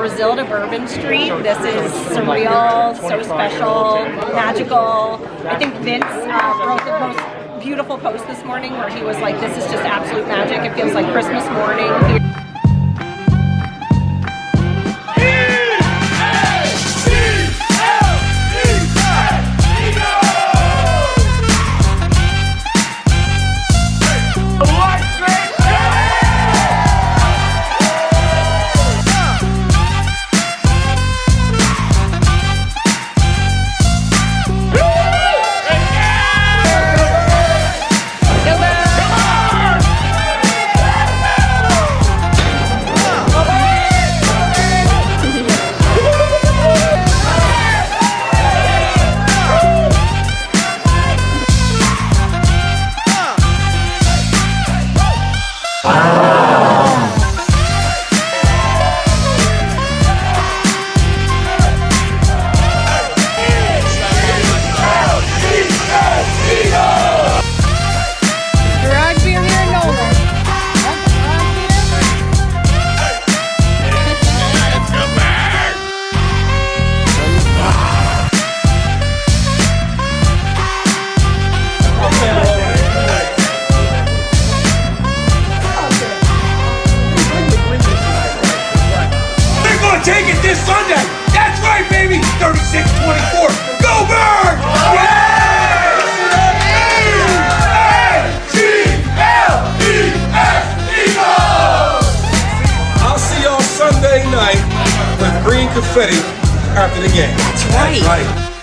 Brazil to Bourbon Street. This is surreal, so special, magical. I think Vince wrote the most beautiful post this morning where he was like, this is just absolute magic. It feels like Christmas morning here. Take it this Sunday. That's right, baby. 36-24. Go Birds! I'll see y'all Sunday night with green confetti after the game. That's right. That's right.